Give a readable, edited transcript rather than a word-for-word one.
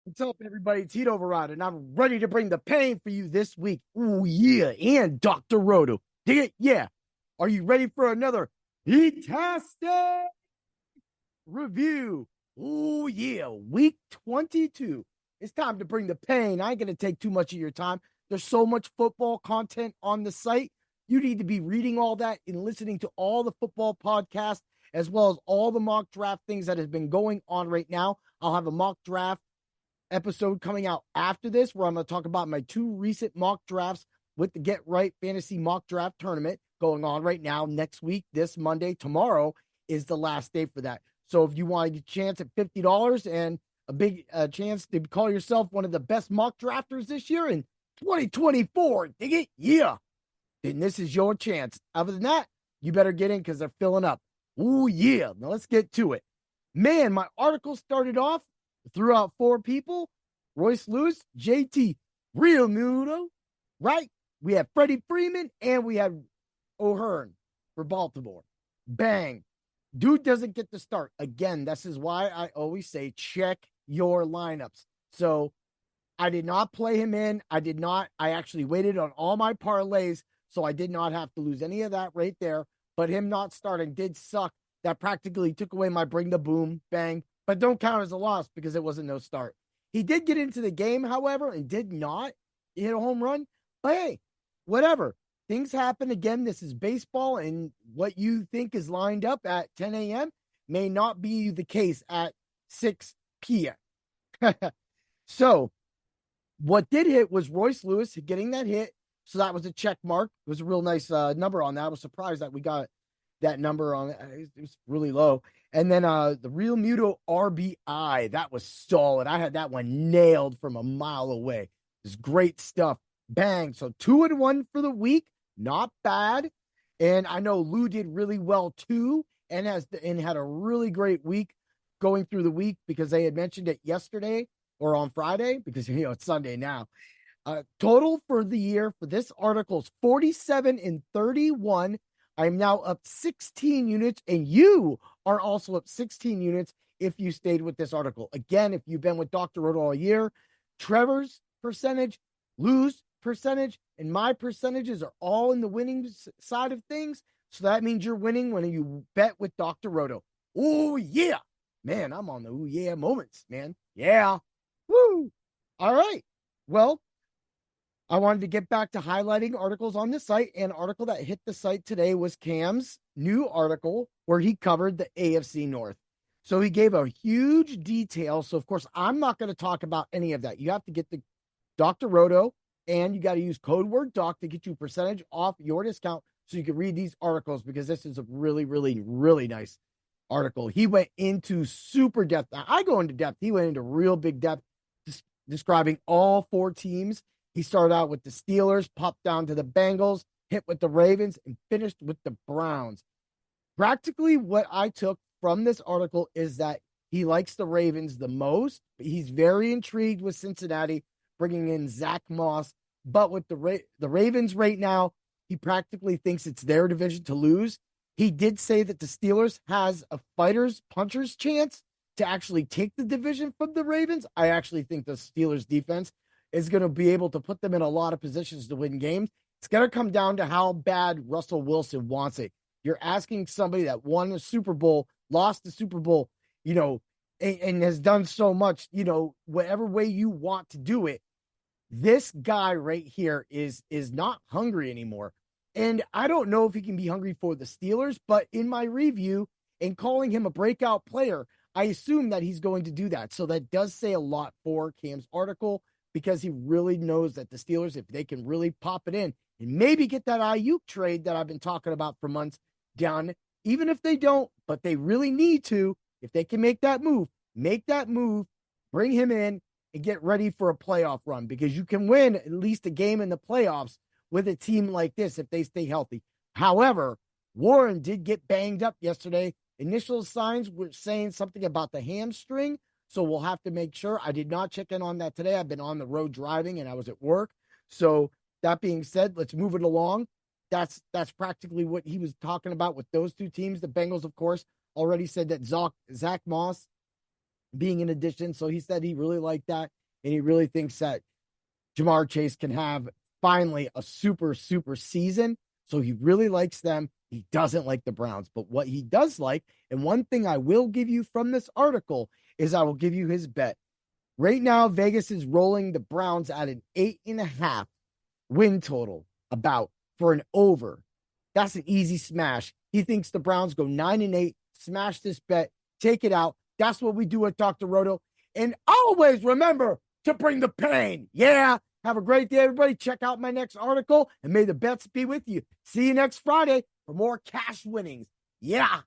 What's up, everybody? It's Heat Override, and I'm ready to bring the pain for you this week. Ooh, yeah, and Dr. Roto. Dig it? Yeah. Are you ready for another Heat-tastic review? Ooh, yeah, week 22. It's time to bring the pain. I ain't going to take too much of your time. There's so much football content on the site. You need to be reading all that and listening to all the football podcasts, as well as all the mock draft things that has been going on right now. I'll have a mock draft episode coming out after this where I'm going to talk about my two recent mock drafts with the Get Right Fantasy Mock Draft Tournament going on right now. Next week, this Monday, tomorrow is the last day for that. So if you want a chance at $50 and a big chance to call yourself one of the best mock drafters this year in 2024, dig it? Yeah. Then this is your chance. Other than that, you better get in because they're filling up. Ooh, yeah. Now let's get to it. Man, my article started off, threw out four people: Royce Lewis, JT Real Muto, right? We have Freddie Freeman, and we have O'Hearn for Baltimore. Bang. Dude doesn't get the start. Again, this is why I always say check your lineups. So I did not play him in. I actually waited on all my parlays, so I did not have to lose any of that right there. But him not starting did suck. That practically took away my bring the boom, bang, but don't count as a loss because it wasn't no start. He did get into the game, however, and did not hit a home run. But hey, whatever. Things happen again. This is baseball, and what you think is lined up at 10 a.m. may not be the case at 6 p.m. So what did hit was Royce Lewis getting that hit. So that was a check mark. It was a real nice number on that. I was surprised that we got that number on it. It was really low. And then the Real Muto RBI, that was solid. I had that one nailed from a mile away. It's great stuff. Bang. So 2-1 for the week. Not bad. And I know Lou did really well too, and had a really great week going through the week because they had mentioned it yesterday or on Friday because it's Sunday now. Total for the year for this article is 47 and 31. I'm now up 16 units, and you are also up 16 units if you stayed with this article. Again, if you've been with Dr. Roto all year, Trevor's percentage, Lou's percentage, and my percentages are all in the winning side of things. So that means you're winning when you bet with Dr. Roto. Oh, yeah. Man, I'm on the ooh, yeah moments, man. Yeah. Woo. All right. Well, I wanted to get back to highlighting articles on the site. An article that hit the site today was Cam's new article where he covered the AFC North. So he gave a huge detail. So, of course, I'm not going to talk about any of that. You have to get the Dr. Roto, and you got to use code word doc to get you a percentage off your discount so you can read these articles because this is a really, really, really nice article. He went into super depth. I go into depth. He went into real big depth, describing all four teams. He started out with the Steelers, popped down to the Bengals, hit with the Ravens, and finished with the Browns. Practically what I took from this article is that he likes the Ravens the most. He's very intrigued with Cincinnati, bringing in Zach Moss. But with the Ravens right now, he practically thinks it's their division to lose. He did say that the Steelers has a puncher's chance to actually take the division from the Ravens. I actually think the Steelers defense is going to be able to put them in a lot of positions to win games. It's going to come down to how bad Russell Wilson wants it. You're asking somebody that won a Super Bowl, lost the Super Bowl, and has done so much, whatever way you want to do it. This guy right here is not hungry anymore. And I don't know if he can be hungry for the Steelers, but in my review and calling him a breakout player, I assume that he's going to do that. So that does say a lot for Cam's article because he really knows that the Steelers, if they can really pop it in and maybe get that Ayuk trade that I've been talking about for months done, even if they don't, but they really need to, if they can make that move, bring him in and get ready for a playoff run because you can win at least a game in the playoffs with a team like this if they stay healthy. However, Warren did get banged up yesterday. Initial signs were saying something about the hamstring, so we'll have to make sure. I did not check in on that today. I've been on the road driving and I was at work. So that being said, let's move it along. That's practically what he was talking about with those two teams. The Bengals, of course, already said that Zach Moss being an addition. So he said he really liked that. And he really thinks that Jamar Chase can have finally a super season. So he really likes them. He doesn't like the Browns. But what he does like, and one thing I will give you from this article, is I will give you his bet. Right now, Vegas is rolling the Browns at an 8.5 win total, about, for an over. That's an easy smash. He thinks the Browns go 9-8. Smash this bet. Take it out. That's what we do at Dr. Roto. And always remember to bring the pain. Yeah. Have a great day, everybody. Check out my next article, and may the bets be with you. See you next Friday for more cash winnings. Yeah.